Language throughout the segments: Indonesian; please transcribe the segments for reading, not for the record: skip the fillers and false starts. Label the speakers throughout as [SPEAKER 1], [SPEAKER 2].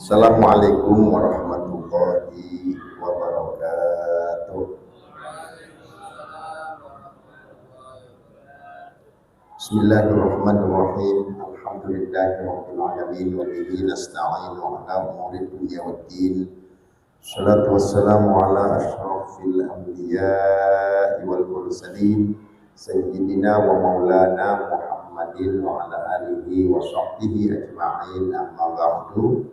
[SPEAKER 1] Assalamualaikum warahmatullahi wabarakatuh. Bismillahirrahmanirrahim. Alhamdulillahirabbil alamin wa bihi nasta'inu ala umuri dunya waddin. Shalatu wassalamu ala asyrafil anbiya'i wal mursalin sayyidina wa maulana Muhammadin wa ala alihi wa sahbihi ajma'in, amma ba'du.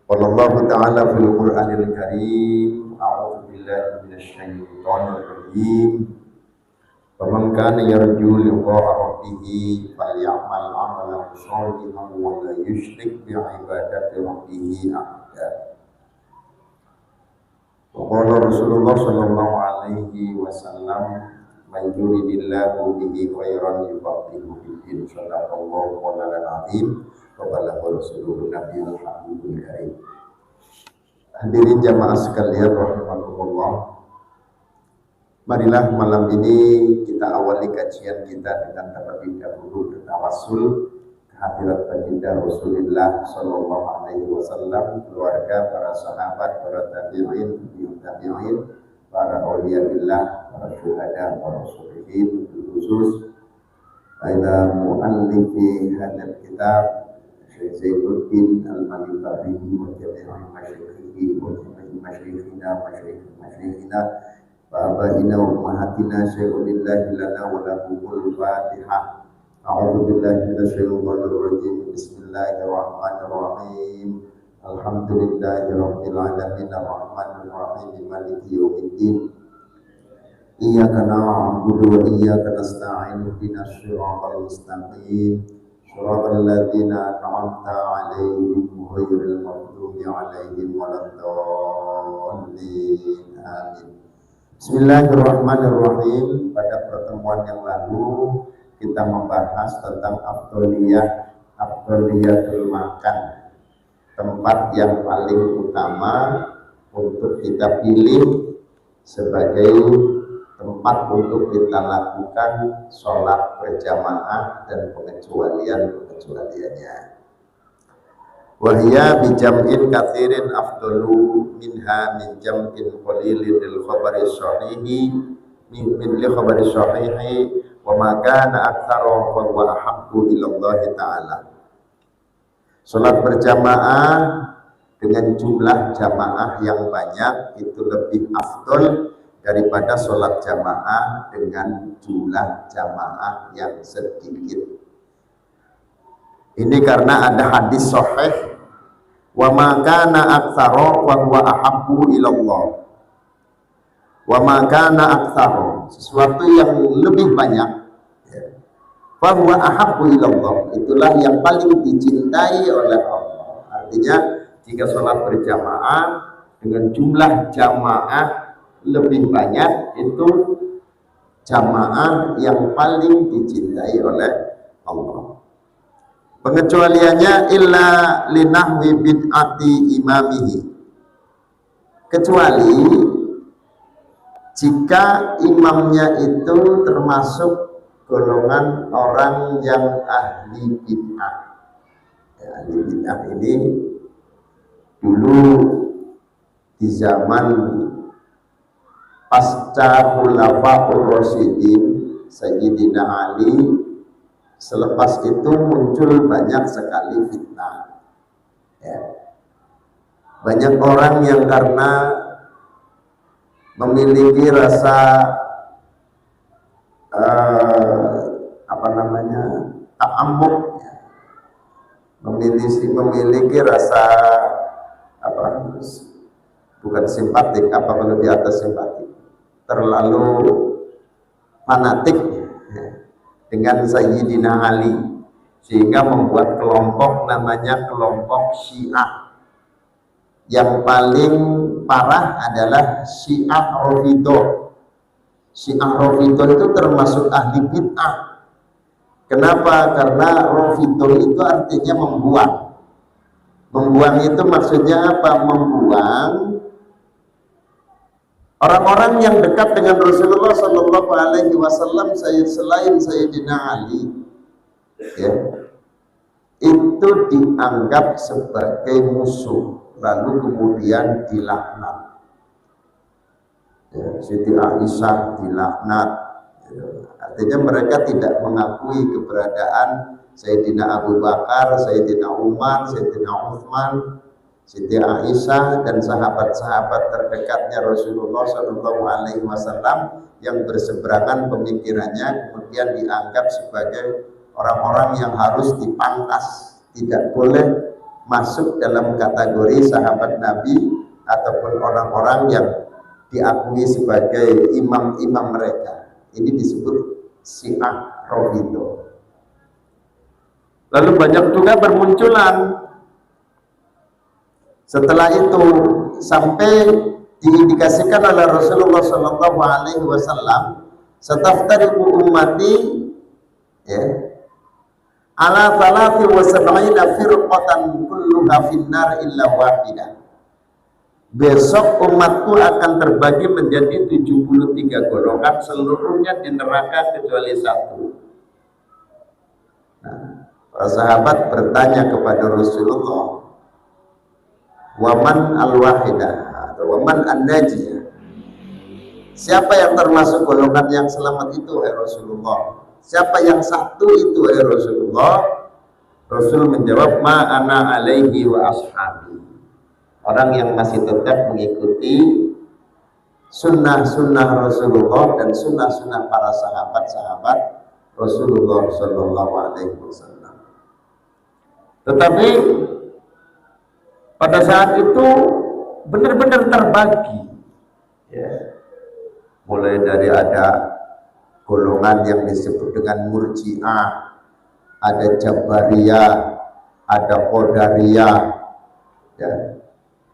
[SPEAKER 1] Qala Allah ta'ala fil Qur'anil Karim, a'udzu billahi minasy syaithanir rajim. Faman kana yarju liqa'a rabbih falyamal 'amalan shalihan wa la yusyrik bi 'ibadati rabbih ahada. Wa qala Rasulullah sallallahu alaihi wasallam, man yuridillahu bihi khairan yufaqihu fid din. Shadaqallahu qawlan 'azim. Kepada Rasulullah Nabi Muhammadul Karim. Hadirin jamaah sekalian rahimakumullah. Marilah malam ini kita awali kajian kita dengan terlebih dahulu bertawassul kehadirat baginda Rasulullah sallallahu alaihi wasallam, keluarga, para sahabat, para tabi'in, tabi'in, para auliyaillah, para syuhada, para sholihin, khusus ila muallifi hadzal kitab Syekh Zainuddin Al-Malibari wa jami'i masyayikhi wa jami'i masyayikhina wa abaina wa ummahatina syai'ulillahi lana wa lahumul fatihah. A'udzu billahi minasy syaithanir rajim. Bismillahirrahmanirrahim. Alhamdulillahi rabbil alamin arrahmanir rahim maliki yaumiddin. Iyyaka na'budu wa iyyaka nasta'in ihdinas siratal mustaqim. Shiratal ladzina an'amta 'alaihim ghairil maghdubi 'alaihim waladdallin. Amin. Bismillahirrahmanirrahim. Pada pertemuan yang lalu kita membahas tentang afdholiyatul makan, tempat yang paling utama untuk kita pilih sebagai tempat untuk kita lakukan sholat berjamaah dan pengecualiannya. Wahya bijam'in katsirin afdalu minha min jam'in qalilin lil khabari sahihi min li khabari sahihi wa ma kana aktsaru fa huwa ahabbu ila Allah taala. Salat berjamaah dengan jumlah jamaah yang banyak itu lebih afdol daripada sholat jamaah dengan jumlah jamaah yang sedikit. Ini karena ada hadis sahih, wa ma kana aktsara wa huwa ahabbu ila Allah. Wa ma kana aktsara, sesuatu yang lebih banyak, wa huwa ahabbu ila Allah, itulah yang paling dicintai oleh Allah. Artinya jika sholat berjamaah dengan jumlah jamaah lebih banyak, itu jamaah yang paling dicintai oleh Allah. Pengecualiannya illa linahwi bid'ati imamihi, kecuali jika imamnya itu termasuk golongan orang yang ahli bid'ah. Ahli bid'ah ini dulu di zaman pasca khulafaur rasyidin Sayyidina Ali, selepas itu muncul banyak sekali fitnah, ya. Banyak orang yang karena memiliki rasa ta'ammuk, ya. memiliki rasa bukan simpatik, kalau di atas simpatik, terlalu fanatik dengan Sayyidina Ali, sehingga membuat kelompok namanya kelompok Syiah. Yang paling parah adalah Syiah Rafidhah. Syiah Rafidhah itu termasuk ahli bid'ah. Kenapa? Karena Rafidhah itu artinya membuang. Membuang itu maksudnya apa? Membuang orang-orang yang dekat dengan Rasulullah Sallallahu Alaihi Wasallam selain Sayyidina Ali, ya, itu dianggap sebagai musuh, lalu kemudian dilaknat. Ya, Siti Aisyah dilaknat. Ya, artinya mereka tidak mengakui keberadaan Sayyidina Abu Bakar, Sayyidina Umar, Sayyidina Uthman, Siti Aisyah dan sahabat-sahabat terdekatnya Rasulullah SAW yang berseberangan pemikirannya kemudian dianggap sebagai orang-orang yang harus dipangkas, tidak boleh masuk dalam kategori sahabat Nabi ataupun orang-orang yang diakui sebagai imam-imam mereka. Ini disebut Syiah Rafidhah. Lalu banyak juga bermunculan setelah itu sampai diindikasikan oleh Rasulullah SAW, "Sataftariqu ummati ya ala 73 firqatan kulluha finnar illa wahidah." Besok umatku akan terbagi menjadi 73 golongan, seluruhnya di neraka kecuali satu. Nah, para sahabat bertanya kepada Rasulullah, "Waman al-wahidah atau waman an-najiyah?" Siapa yang termasuk golongan yang selamat itu, ya Rasulullah? Siapa yang satu itu, ya Rasulullah? Rasul menjawab, "Ma ana alaihi wa ashabi." Orang yang masih tetap mengikuti sunnah-sunnah Rasulullah dan sunnah-sunnah para sahabat-sahabat Rasulullah Sallallahu Alaihi Wasallam. Tetapi pada saat itu benar-benar terbagi, ya. Mulai dari ada golongan yang disebut dengan Murji'ah, ada Jabariyah, ada Qadariyah, ya.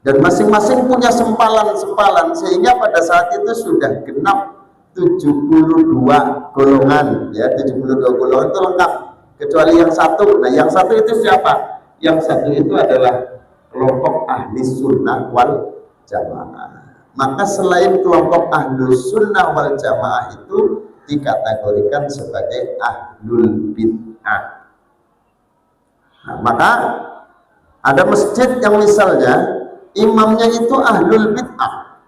[SPEAKER 1] Dan masing-masing punya sempalan-sempalan, sehingga pada saat itu sudah genap 72 golongan, ya. 72 golongan itu lengkap kecuali yang satu. Nah, yang satu itu siapa? Yang satu itu adalah kelompok ahli sunnah wal jamaah. Maka selain kelompok ahli sunnah wal jamaah itu dikategorikan sebagai ahlul bid'ah. Nah, maka ada masjid yang misalnya imamnya itu ahlul bid'ah.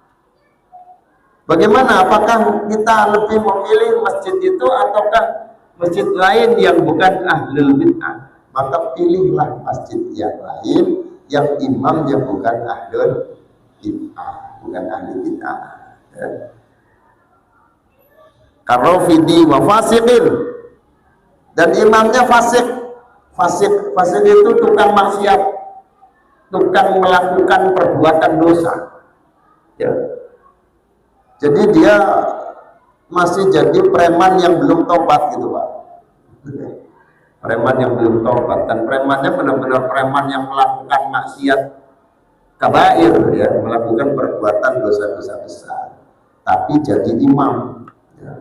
[SPEAKER 1] Bagaimana? Apakah kita lebih memilih masjid itu ataukah masjid lain yang bukan ahlul bid'ah? Maka pilihlah masjid yang lain yang imamnya bukan ahlul bid'ah, bukan ahli bid'ah. Ya. Karofidi wa fasiqin, dan imamnya fasik. Fasik itu tukang maksiat, tukang melakukan perbuatan dosa, ya. Jadi dia masih jadi preman yang belum tobat gitu, Pak. Preman yang belum tobat, dan premannya benar-benar preman yang melakukan maksiat kabair, ya, melakukan perbuatan dosa-dosa besar, tapi jadi imam, ya.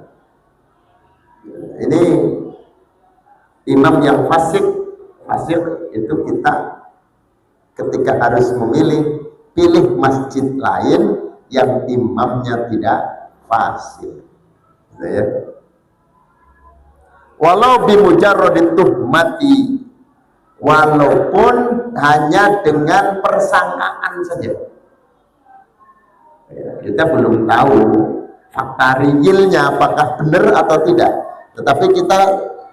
[SPEAKER 1] Ini imam yang fasik itu kita ketika harus memilih, pilih masjid lain yang imamnya tidak fasik, gitu ya. Walau bimujarradit tuhmati, walaupun hanya dengan persangkaan saja, ya, kita belum tahu fakta realnya apakah benar atau tidak, tetapi kita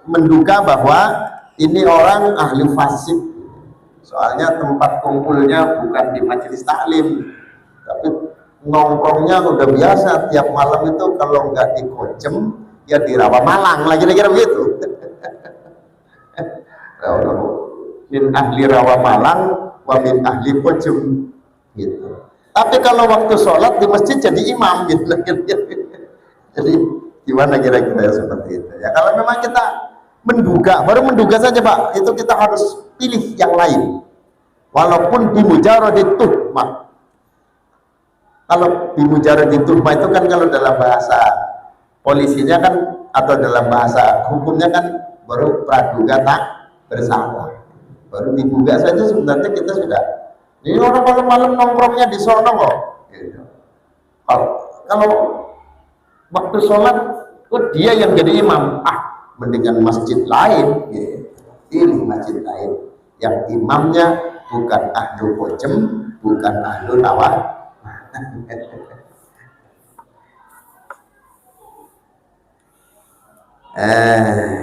[SPEAKER 1] menduga bahwa ini orang ahli fasik. Soalnya tempat kumpulnya bukan di majelis taklim, tapi nongkrongnya udah biasa tiap malam itu, kalau nggak di Kojem ya di Rawa Malang, lagi kira begitu. Min ahli Rawa Malang wa min ahli Kojem gitu. Tapi kalau waktu sholat di masjid jadi imam gitu. Jadi gimana kira-kira seperti itu ya? Kalau memang kita menduga, baru menduga saja Pak, itu kita harus pilih yang lain walaupun bimujarradit tuhmah. Kalau bimujarradit tuhmah itu kan kalau dalam bahasa polisinya kan, atau dalam bahasa hukumnya kan baru praduga tak bersalah, baru diduga saja sebenarnya kita sudah, ini orang malam-malam nongkrongnya di sono kok gitu. Kalau waktu sholat dia yang jadi imam, mendingan masjid lain, ya. Pilih masjid lain yang imamnya bukan ahlu pojem, bukan ahlu tawa.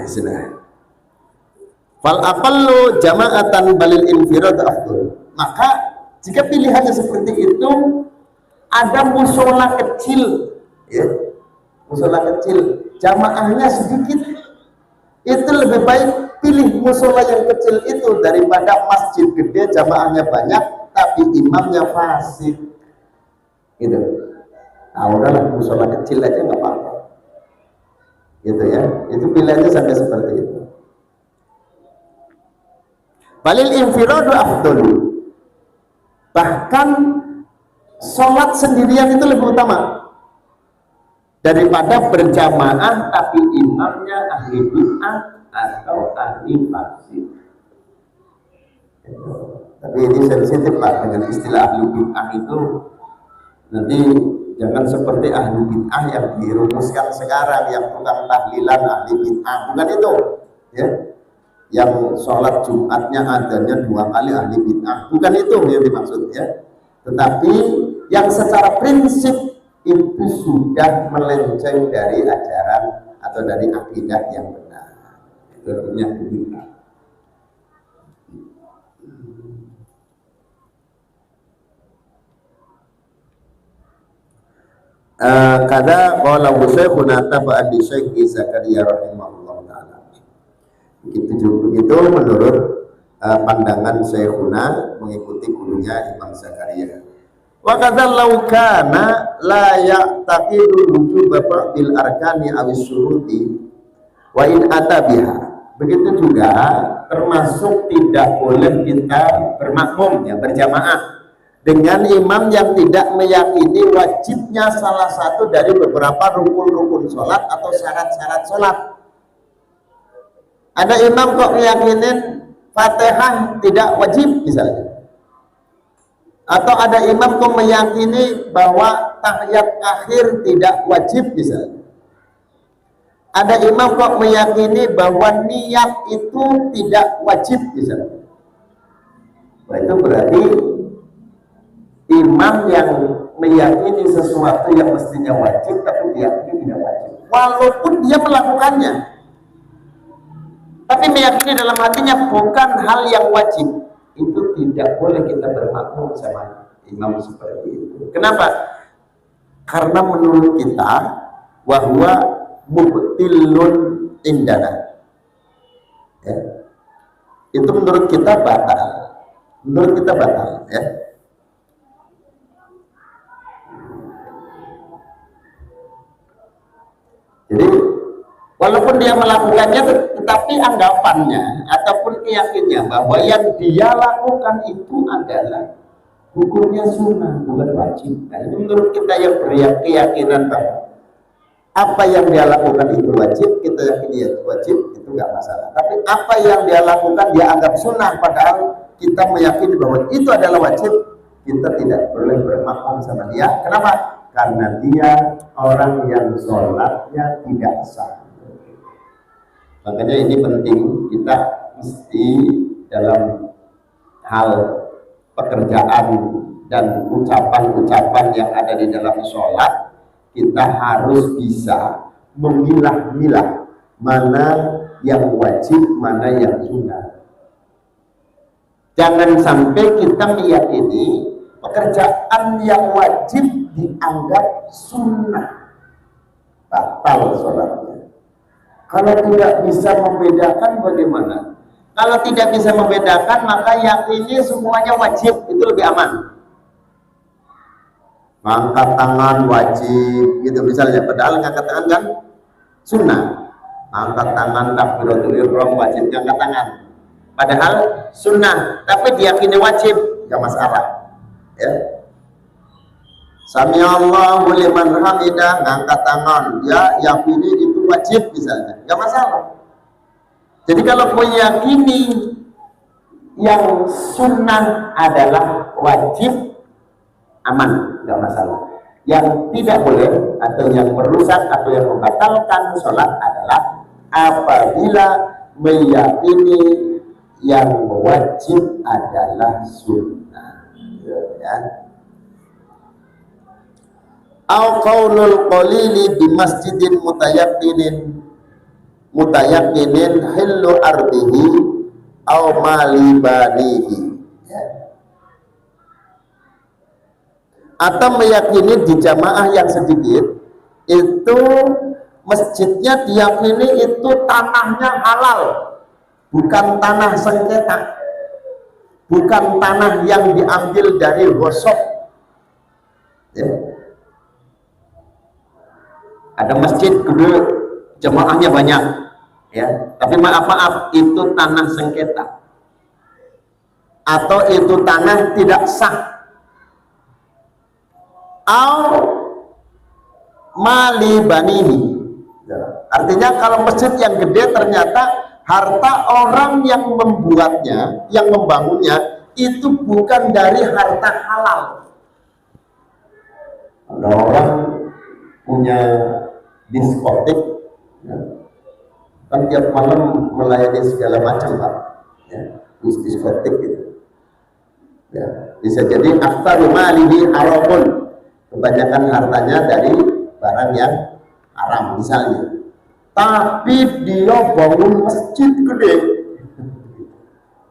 [SPEAKER 1] Sudah. Fal aqallu jama'atan balil infirad afdal. Maka jika pilihannya seperti itu, ada musola kecil, ya, musola kecil, jamaahnya sedikit, itu lebih baik pilih musola yang kecil itu daripada masjid gede jamaahnya banyak tapi imamnya fasik. Gitu. Nah, udahlah musola kecil aja nggak apa-apa. Gitu ya, itu pilihannya sampai seperti itu. Balil infiradu afdalu. Bahkan sholat sendirian itu lebih utama daripada berjamaah tapi imamnya ahli bid'ah atau ahli fasik. Tapi ini sensitif Pak dengan istilah ahli bid'ah itu. Nanti jangan seperti ahli bid'ah yang dirumuskan sekarang, yang tukang tahlilan ahli bid'ah, bukan itu ya. Yang sholat Jumatnya adanya 2 kali ahli bid'ah, bukan itu yang dimaksud ya. Tetapi yang secara prinsip itu sudah melenceng dari ajaran atau dari akidah yang benar, itu artinya bid'ah. Kada qala Syekhuna taba'an di Syekh Zakaria rahimahullah ta'ala. Begitu menurut pandangan Syekhuna mengikuti gurunya Imam Zakaria. Wa kadzal law kana la ya'taqidu wujub ba'dil arkani aw syuruti wa in ata biha. Begitu juga termasuk tidak boleh kita bermakmum ya, berjamaah dengan imam yang tidak meyakini wajibnya salah satu dari beberapa rukun-rukun sholat atau syarat-syarat sholat. Ada imam kok meyakinin Fatihah tidak wajib misalnya, atau ada imam kok meyakini bahwa tahiyat akhir tidak wajib misalnya. Ada imam kok meyakini bahwa niat itu tidak wajib misalnya. Nah, itu berarti imam yang meyakini sesuatu yang mestinya wajib tapi diyakini tidak wajib, walaupun dia melakukannya, tapi meyakini dalam hatinya bukan hal yang wajib, itu tidak boleh kita bermakmum sama imam seperti itu. Kenapa? Karena menurut kita bahwa mubtilun indana ya. Itu menurut kita batal, ya. Jadi walaupun dia melakukannya, tetapi anggapannya ataupun keyakinannya bahwa yang dia lakukan itu adalah hukumnya sunnah, bukan wajib. Nah, itu menurut kita yang berkeyakinan bahwa apa yang dia lakukan itu wajib, kita yakini itu wajib, itu nggak masalah. Tapi apa yang dia lakukan dia anggap sunnah, padahal kita meyakini bahwa itu adalah wajib, kita tidak boleh bermakmum sama dia. Kenapa? Karena dia orang yang sholatnya tidak sah. Makanya ini penting, kita mesti dalam hal pekerjaan dan ucapan-ucapan yang ada di dalam sholat, kita harus bisa memilah-milah mana yang wajib, mana yang sunnah. Jangan sampai kita meyakini pekerjaan yang wajib dianggap sunnah, batal sholatnya. Kalau tidak bisa membedakan bagaimana? Kalau tidak bisa membedakan, maka yakini semuanya wajib, itu lebih aman. Angkat tangan wajib, gitu misalnya. Padahal angkat tangan kan sunnah. Angkat tangan takbiratul ihram wajib angkat tangan. Padahal sunnah, tapi diyakini wajib, gak masalah. Ya. Sami Allahu liman hamidah, ngangkat tangan, ya yakini itu wajib misalnya, nggak masalah. Jadi kalau meyakini yang sunnah adalah wajib, aman, nggak masalah. Yang tidak boleh atau yang merusak atau yang membatalkan sholat adalah apabila meyakini yang wajib adalah sunnah, ya. Au qaulul qalili di masjidin mutayaqqinin hillu ardihi au mali banihi, ya. Atau meyakini di jamaah yang sedikit itu masjidnya diyakini itu tanahnya halal, bukan tanah sengketa, bukan tanah yang diambil dari gosok, ya. Ada masjid gede, jemaahnya banyak, ya, tapi maaf itu tanah sengketa atau itu tanah tidak sah. Au mali banihi, artinya kalau masjid yang gede ternyata harta orang yang membuatnya, yang membangunnya itu bukan dari harta halal. Ada orang punya diskotik, ya, kan tiap malam melayani segala macam, Pak, ya, diskotik gitu, ya. Bisa jadi aktaru malihi haramun, kebanyakan hartanya dari barang yang haram misalnya, tapi dia bangun masjid gede,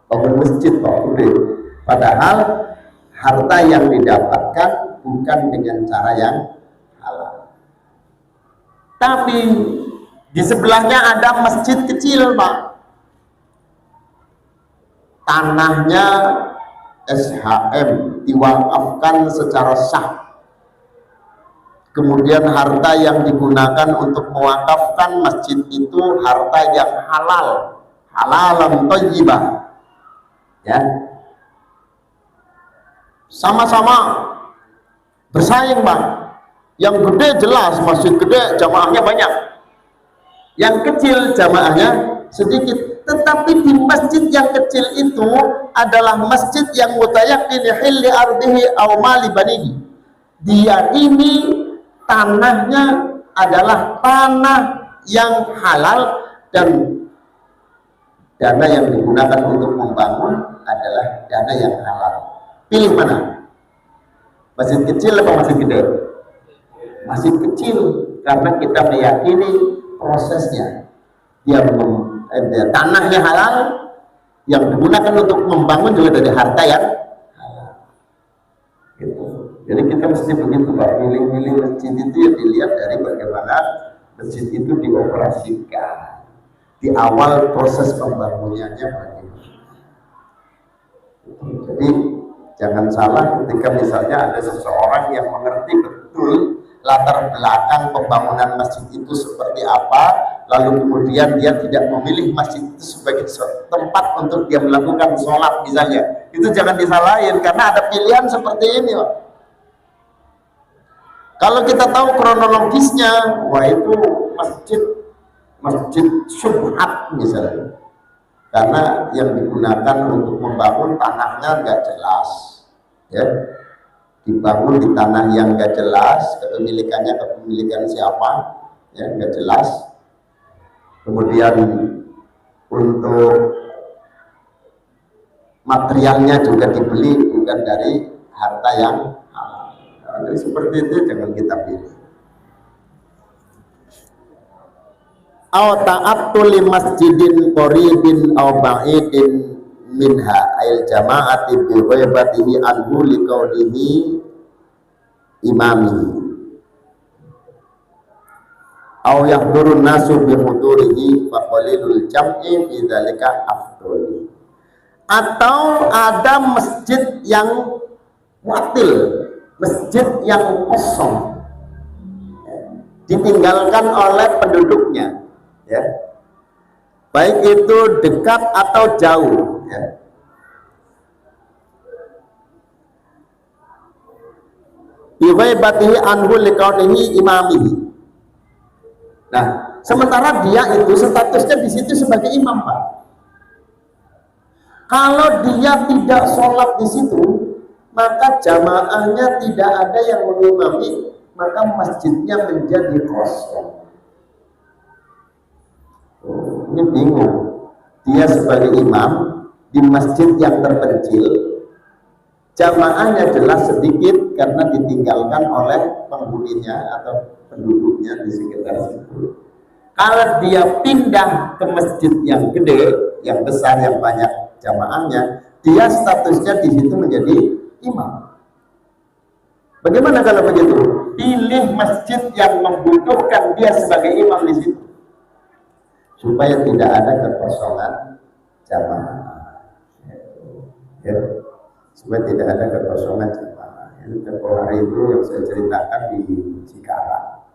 [SPEAKER 1] bangun masjid kok gede, padahal harta yang didapatkan bukan dengan cara yang halal. Tapi di sebelahnya ada masjid kecil, Pak, tanahnya SHM, diwakafkan secara sah, kemudian harta yang digunakan untuk mewakafkan masjid itu harta yang halal, halalan thayyibah, ya. Sama-sama bersaing, Pak. Yang gede jelas masjid gede, jamaahnya banyak. Yang kecil jamaahnya sedikit. Tetapi di masjid yang kecil itu adalah masjid yang mutayaqqin hilli ardihi aw mali banihi. Dia ini tanahnya adalah tanah yang halal dan dana yang digunakan untuk membangun adalah dana yang halal. Pilih mana? Masjid kecil atau masjid gede? Masjid kecil, karena kita meyakini prosesnya. Tanahnya halal, yang digunakan untuk membangun juga dari harta yang halal, gitu. Jadi kita mesti begitu, Pak, milih-milih masjid itu ya dilihat dari bagaimana masjid itu dioperasikan, di awal proses pembangunannya bagaimana. Jadi jangan salah ketika misalnya ada seseorang yang mengerti betul latar belakang pembangunan masjid itu seperti apa, lalu kemudian dia tidak memilih masjid itu sebagai tempat untuk dia melakukan sholat misalnya, itu jangan disalahin karena ada pilihan seperti ini, Pak. Kalau kita tahu kronologisnya, wah itu masjid syubhat misalnya, karena yang digunakan untuk membangun tanahnya nggak jelas, ya, dibangun di tanah yang nggak jelas, kepemilikan siapa, ya, nggak jelas. Kemudian untuk materialnya juga dibeli bukan dari harta yang halal. Nah, seperti itu jangan kita pilih. Aw ta'attuli masjidin qaribin aw ba'idin minha ail jama'ati bi ghaibatihi anhu liqaulihi imamihi aw yahdurun nasu bi hudurihi fa qalilul jam'i fi dzalika afdal. Atau ada masjid yang watil, masjid yang kosong, ditinggalkan oleh penduduknya, ya, baik itu dekat atau jauh, ya. Biwaibatihi anhu liqaunihi imamihi. Nah, sementara dia itu statusnya di situ sebagai imam, Pak. Kalau dia tidak sholat di situ, maka jamaahnya tidak ada yang mengimami, maka masjidnya menjadi kosong. Ini bingung. Dia sebagai imam, di masjid yang terpencil, jamaahnya jelas sedikit karena ditinggalkan oleh penghuninya atau penduduknya di sekitar situ. Kalau dia pindah ke masjid yang gede, yang besar, yang banyak jamaahnya, dia statusnya di situ menjadi imam. Bagaimana kalau begitu? Pilih masjid yang membutuhkan dia sebagai imam di situ, supaya tidak ada kekosongan jamaah. Ya, supaya tidak ada kekosongan jamaah. Tempoh hari itu yang saya ceritakan di Cikarang,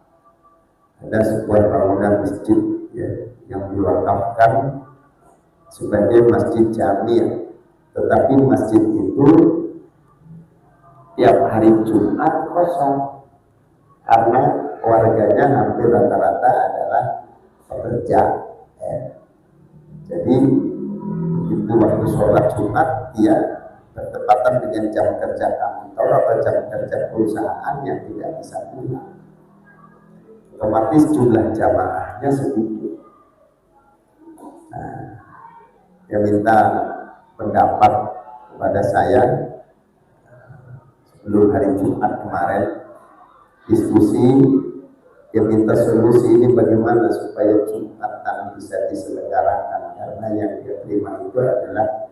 [SPEAKER 1] ada sebuah bangunan masjid ya, yang diwakafkan sebagai masjid jami, tetapi masjid itu tiap hari Jumat kosong karena warganya hampir rata-rata adalah pekerja ya. Jadi begitu waktu sholat Jumat dia bertepatan dengan jam kerja kantor atau jam kerja perusahaan yang tidak bisa pulang, otomatis jumlah jamaahnya sedikit. Nah, dia minta pendapat kepada saya sebelum hari Jumat kemarin, diskusi, dia minta solusi ini bagaimana supaya Jumatan bisa diselenggarakan, karena yang dia terima itu adalah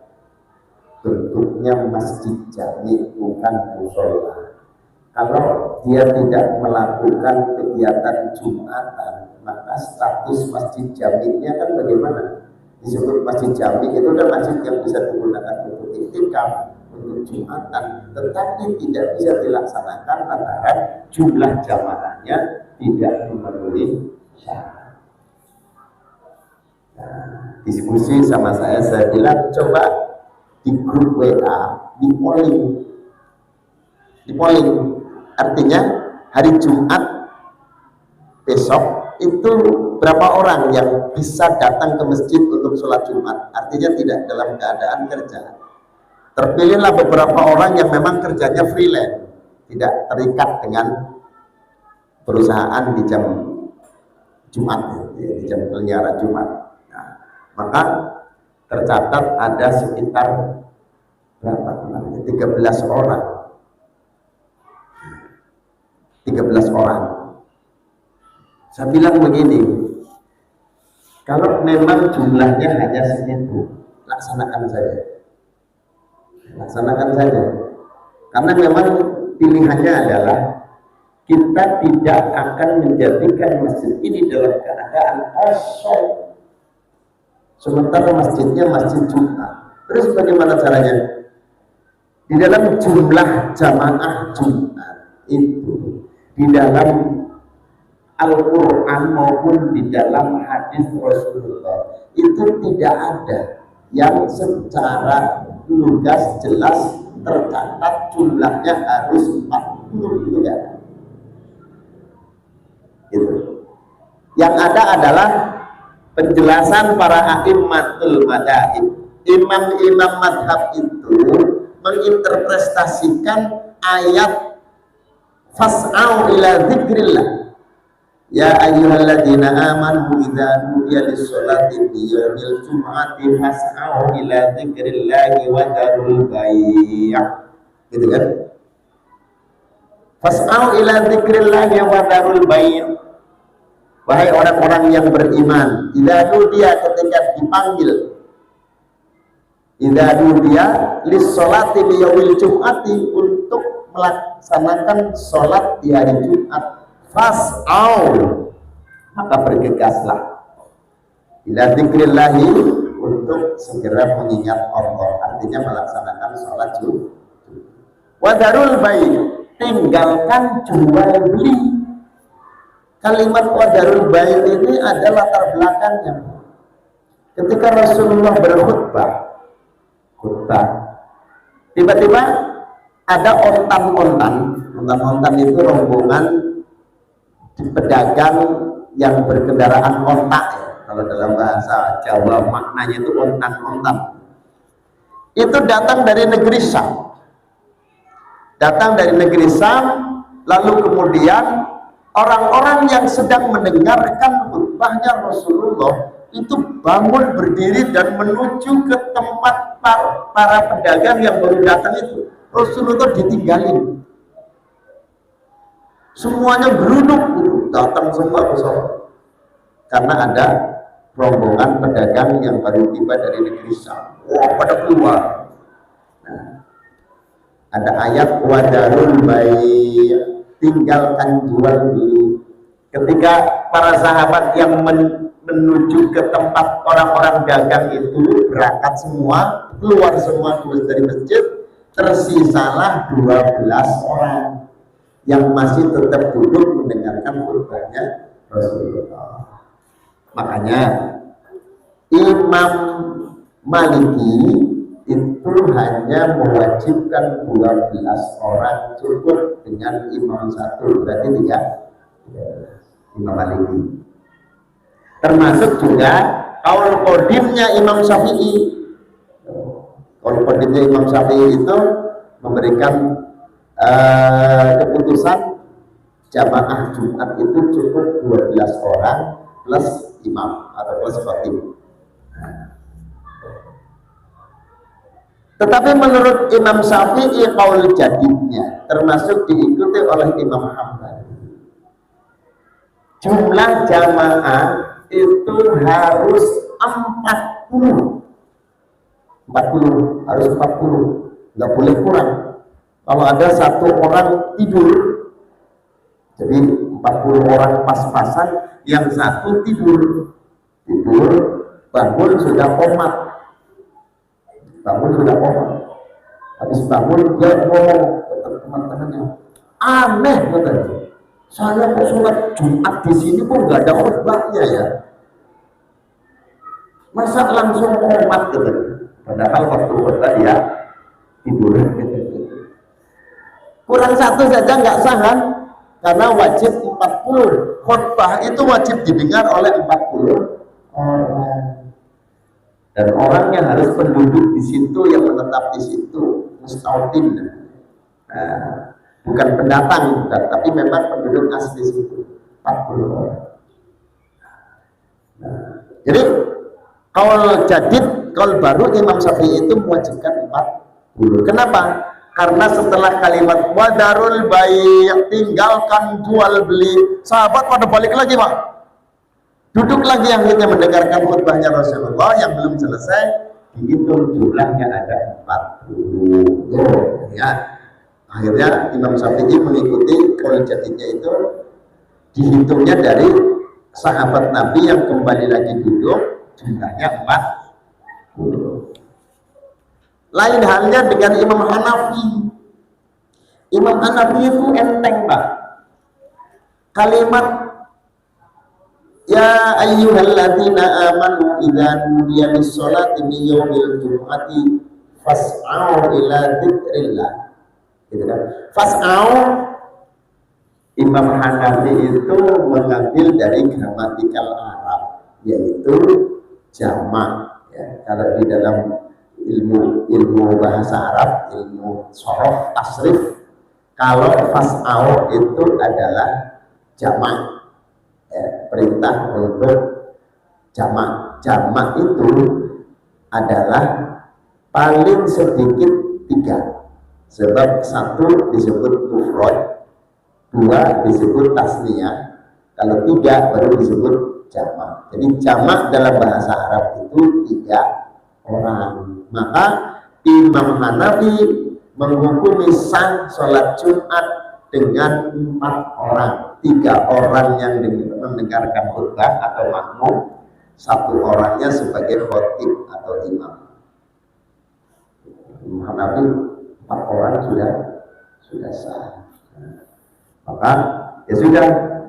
[SPEAKER 1] bentuknya masjid jami, bukan musola. Kalau dia tidak melakukan kegiatan Jumatan, maka status masjid jaminya kan bagaimana? Disebut masjid jami itu adalah masjid yang bisa digunakan untuk iktikaf, untuk Jumatan, tetapi tidak bisa dilaksanakan lantaran jumlah jamaahnya tidak memenuhi syarat. Nah, diskusi sama saya bilang coba di grup WA di polling, artinya hari Jumat besok itu berapa orang yang bisa datang ke masjid untuk sholat Jumat, artinya tidak dalam keadaan kerja. Terpilihlah beberapa orang yang memang kerjanya freelance, tidak terikat dengan perusahaan di jam Jumat, di jam pelihara Jumat. Nah, maka tercatat ada sekitar berapa? 13 orang. 13 orang. Saya bilang begini, kalau memang jumlahnya hanya segitu, laksanakan saja. Karena memang pilihannya adalah kita tidak akan menjadikan masjid ini dalam keadaan kosong, sementara masjidnya masjid Jumat. Terus bagaimana caranya? Di dalam jumlah jamaah Jumat itu, di dalam Al-Quran maupun di dalam hadis Rasulullah itu tidak ada yang secara lugas jelas tercatat jumlahnya harus 40, itu ya. Gitu. Yang ada adalah penjelasan para a'immatul madzhab. Imam-imam madhab itu menginterpretasikan ayat fas'au ila dzikrillah. Ya ayyuhalladzina amanu idza nudiya lis-sholati min yaumil jum'ati fas'au ila dzikrillahi wa dzarul bai'. Gitu kan? Fas'au ila dzikrillahi wa dzarul bai'. Wahai orang-orang yang beriman, idza nudiya, ketika dipanggil, idza nudiya lis-sholati min yaumil jum'ati, untuk melaksanakan sholat di hari Jumat, fas'au, maka bergegaslah ila dzikrillahi, untuk segera mengingat Allah, artinya melaksanakan sholat Jumat. Wa dzarul bai', tinggalkan jual beli. Kalimat wa dzarul bai' ini ada latar belakangnya. Ketika Rasulullah berkhutbah, tiba-tiba ada ontan itu rombongan pedagang yang berkendaraan ontak ya. Kalau dalam bahasa Jawa maknanya itu ontan. Itu datang dari negeri Syam, lalu kemudian orang-orang yang sedang mendengarkan khutbahnya Rasulullah itu bangun berdiri dan menuju ke tempat para pedagang yang baru datang itu. Rasulullah ditinggalin. Semuanya geruduk datang semua ke sana. Karena ada rombongan pedagang yang baru tiba dari negeri Syam. Wah, pada keluar. Nah, ada ayat wadarul bai', tinggalkan jual beli. Ketika para sahabat yang menuju ke tempat orang-orang dagang itu berangkat semua, keluar semua dari masjid, tersisalah 12 orang yang masih tetap duduk mendengarkan khutbahnya Rasulullah. Makanya Imam Maliki itu hanya mewajibkan 12 orang, cukup dengan imam satu, berarti 3 Imam Maliki. Termasuk juga qaul qadimnya Imam Syafi'i. Qaul qadimnya Imam Syafi'i itu memberikan keputusan jamaah Jumat itu cukup 12 orang plus imam atau plus khatib. Tetapi menurut Imam Syafi'i qaul jadidnya termasuk diikuti oleh Imam Hambali. Jumlah jamaah itu harus 40, harus 40, nggak boleh kurang. Kalau ada satu orang tidur, jadi 40 orang pas-pasan, yang satu tidur, bangun sudah komat, habis bangun dia ngomong ke teman-temannya, aneh katanya, saya kok sholat Jumat di sini kok nggak ada khutbahnya ya, masa langsung komat katanya, padahal waktu khutbah dia tidur. Kurang satu saja nggak sah kan? Karena wajib 40. Khutbah itu wajib didengar oleh 40 orang. Dan orangnya harus penduduk di situ yang menetap di situ, mustautin. Nah, bukan pendatang, tapi memang penduduk asli situ, 40 orang. Nah, jadi qaul jadid, qaul baru Imam Syafi'i itu mewajibkan 40. Kenapa? Karena setelah kalimat wadarul bai', tinggalkan jual beli, sahabat pada balik lagi Pak, duduk lagi akhirnya mendengarkan khutbahnya Rasulullah yang belum selesai, dihitung jumlahnya ada 40. Ya, akhirnya Imam Syafi'i mengikuti qaul jadidnya itu, dihitungnya dari sahabat Nabi yang kembali lagi duduk, jumlahnya 40. Lain halnya dengan Imam Hanafi. Imam Hanafi itu enteng Pak. Kalimat ya ayyuhalladzina amanu idza nudiya lis-sholati min yaumil jumu'ati fas'au ila dzikrillah. Gitu kan? Fas'au, Imam Hanafi itu mengambil dari gramatikal Arab, yaitu jamak. Ya, kalau di dalam ilmu bahasa Arab, ilmu shorof, tasrif, kalau fas'au itu adalah jamak, ya, perintah untuk jamak. Jamak itu adalah paling sedikit 3, sebab 1 disebut mufrad, 2 disebut tasniyah, kalau 3 baru disebut jamak. Jadi jamak dalam bahasa Arab itu 3 orang. Maka Imam Hanafi menghukumi sah sholat Jumat dengan 4 orang, 3 orang yang mendengarkan khutbah atau makmum, 1 orangnya sebagai khatib atau imam. Imam Hanafi 4 orang sudah sah. Maka ya sudah,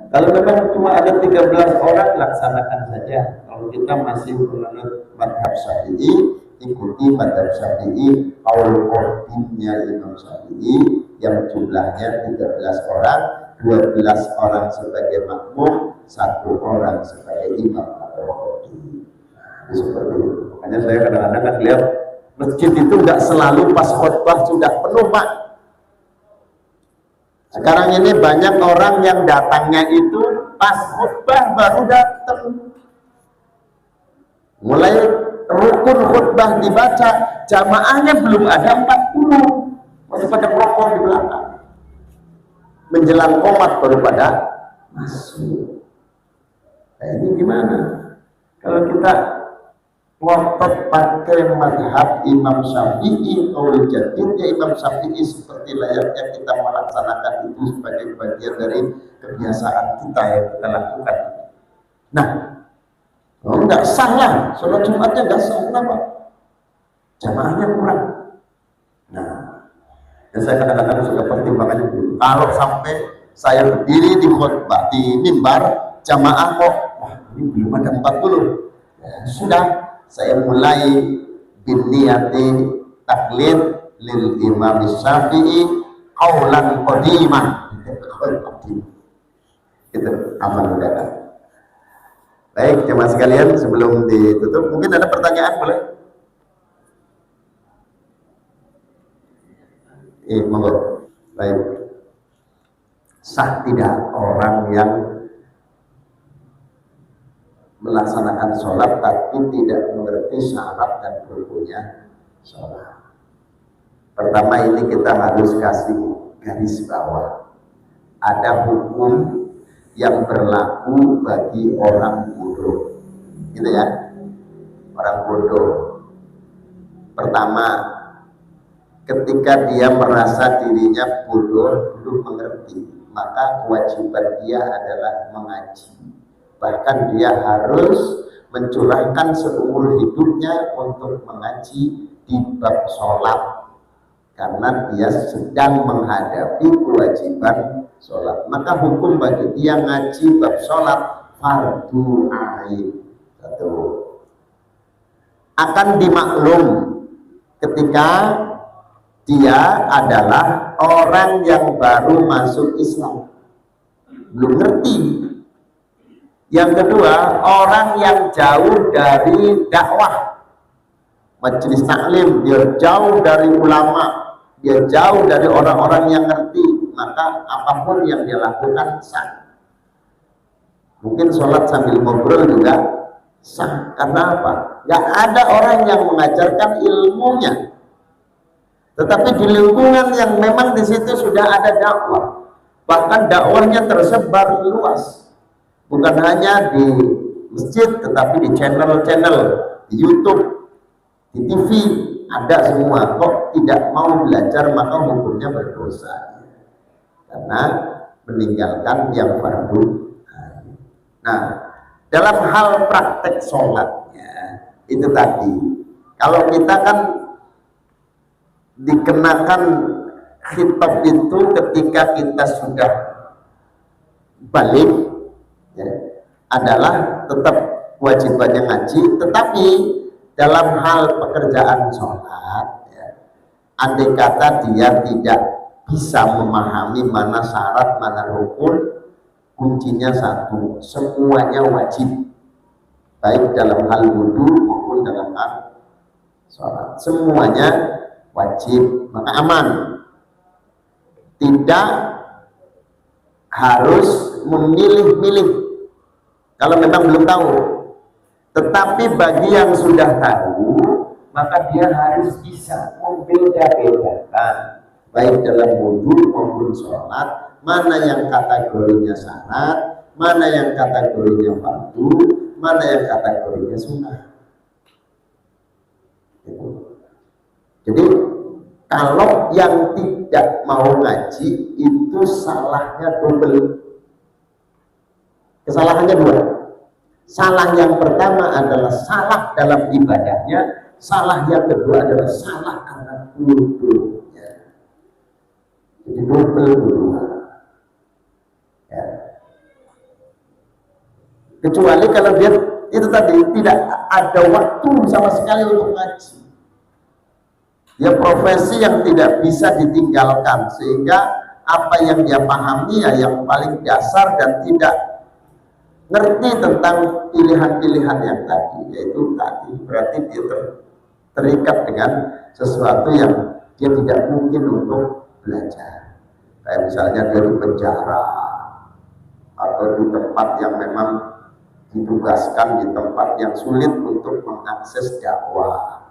[SPEAKER 1] kalau memang cuma ada 13 orang laksanakan saja. Kalau kita masih menurut madhab Syafi'i, ikuti madhab Syafi'i, qaul qadimnya Imam Syafi'i yang jumlahnya 13 orang, 12 orang sebagai makmum, 1 orang sebagai imam atau khatib. Seperti itu. Makanya saya kadang-kadang kan lihat masjid itu nggak selalu pas khutbah sudah penuh Pak. Sekarang ini banyak orang yang datangnya itu pas khutbah baru datang. Mulai rukun khutbah dibaca, jamaahnya belum ada 40, masih pada rokok di belakang. Menjelang qomat baru pada masuk. Nah, ini gimana? Kalau kita ngotot pakai madhab Imam Syafi'i, qaul jadidnya Imam Syafi'i, seperti layaknya kita melaksanakan itu sebagai bagian dari kebiasaan kita yang kita lakukan. Nah, enggak sah lah, sholat Jumatnya enggak sah. Kenapa? Jamaahnya kurang. Nah, dan saya kadang-kadang suka pertimbangannya dulu. Kalau sampai saya berdiri di khutbah, di mimbar, jamaah kok, wah ini belum ada 40. Ya, sudah, saya mulai biniyati taklid lil Imam Syafi'i qaulan qadimah. Itu aman udah. Baik, jemaah sekalian, sebelum ditutup, mungkin ada pertanyaan, boleh? Monggo. Baik. Sah tidak orang yang melaksanakan sholat tapi tidak mengerti syarat dan rukunnya sholat? Pertama, ini kita harus kasih garis bawah. Ada hukum yang berlaku bagi orang bodoh, gitu ya. Orang bodoh. Pertama, ketika dia merasa dirinya bodoh, belum mengerti, maka kewajiban dia adalah mengaji. Bahkan dia harus mencurahkan seumur hidupnya untuk mengaji di bab sholat, karena dia sedang menghadapi kewajiban sholat. Maka hukum bagi dia ngaji bab sholat fardu ain. Satu. Akan dimaklum ketika dia adalah orang yang baru masuk Islam, belum ngerti. Yang kedua, orang yang jauh dari dakwah, majelis taklim, dia jauh dari ulama, dia jauh dari orang-orang yang ngerti, maka apapun yang dia lakukan sah. Mungkin sholat sambil ngobrol juga sah. Karena apa? Gak ada orang yang mengajarkan ilmunya. Tetapi di lingkungan yang memang di situ sudah ada dakwah, bahkan dakwahnya tersebar luas, bukan hanya di masjid, tetapi di channel-channel, di YouTube, di TV, ada semua. Kok tidak mau belajar, maka hukumnya berdosa, karena meninggalkan yang fardu. Nah, dalam hal praktek sholatnya, itu tadi, kalau kita kan dikenakan khitab itu ketika kita sudah balik, ya, adalah tetap kewajibannya ngaji. Tetapi dalam hal pekerjaan sholat, ya, andai kata dia tidak bisa memahami mana syarat, mana rukun, kuncinya satu, semuanya wajib, baik dalam hal wudhu maupun dalam hal sholat, semuanya wajib, maka aman. Tidak harus memilih-milih kalau memang belum tahu. Tetapi bagi yang sudah tahu, maka dia harus bisa membeda-bedakan, baik dalam wudhu maupun sholat, mana yang kategorinya syarat, mana yang kategorinya fardu, mana yang kategorinya sunnah. Jadi kalau yang tidak mau ngaji itu salahnya double. Kesalahannya dua. Salah yang pertama adalah salah dalam ibadahnya, salah yang kedua adalah salah karena bodohnya. Jadi double dua. Ya. Kecuali kalau dia itu tadi tidak ada waktu sama sekali untuk ngaji. Ya, profesi yang tidak bisa ditinggalkan, sehingga apa yang dia pahami ya yang paling dasar dan tidak ngerti tentang pilihan-pilihan yang tadi, yaitu tadi berarti dia terikat dengan sesuatu yang dia tidak mungkin untuk belajar. Kayak misalnya dia di penjara atau di tempat yang memang ditugaskan di tempat yang sulit untuk mengakses dakwah,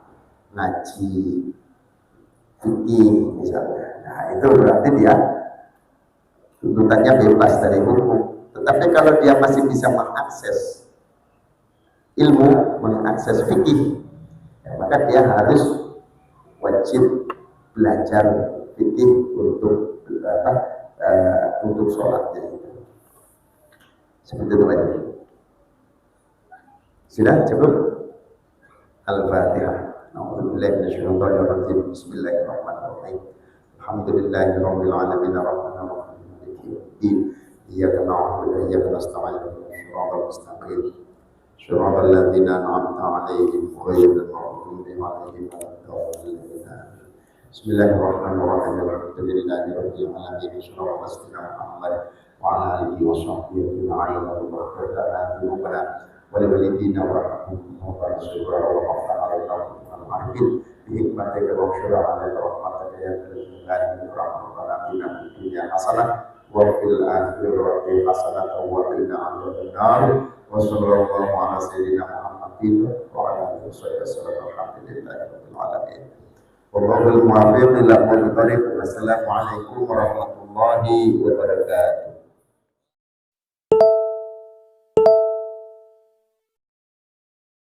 [SPEAKER 1] ngaji, fikih misalnya. Nah itu berarti dia tuntutannya bebas dari hukum. Tetapi kalau dia masih bisa mengakses ilmu, mengakses fikih, ya, maka dia harus wajib belajar fikih untuk sholatnya itu. Seperti itu aja. Sudah cukup. Al-Fatihah. A'udzubillahi minasyaitonir rajim. Bismillahirrahmanirrahim. Alhamdulillahirabbil alamin arrahmanir rahim maliki yaumiddin. Iyyaka na'budu wa iyyaka nasta'in. Shiratal mustaqim. Shiratal ladzina an'amta 'alaihim ghairil maghdubi 'alaihim waladdallin. Bismillahirrahmanirrahim. Alhamdulillahi rabbil alamin. Shallallahu alaihi Muhammad wa ala alihi wa sahbihi ajma'in. Allahumma ولوالدينا ورحمهم وبارك ووفقنا على العارفين بحكمتك وانشر عليك رحمتك يا ذا الجلال والإكرام ربنا آتنا في الدنيا حسنة وفي الآخرة حسنة وقنا عذاب النار وصلى الله على سيدنا محمد وعلى آله وصحبه وسلم والحمد لله رب العالمين والله الموفق إلى الطريق والسلام عليكم ورحمة الله وبركاته.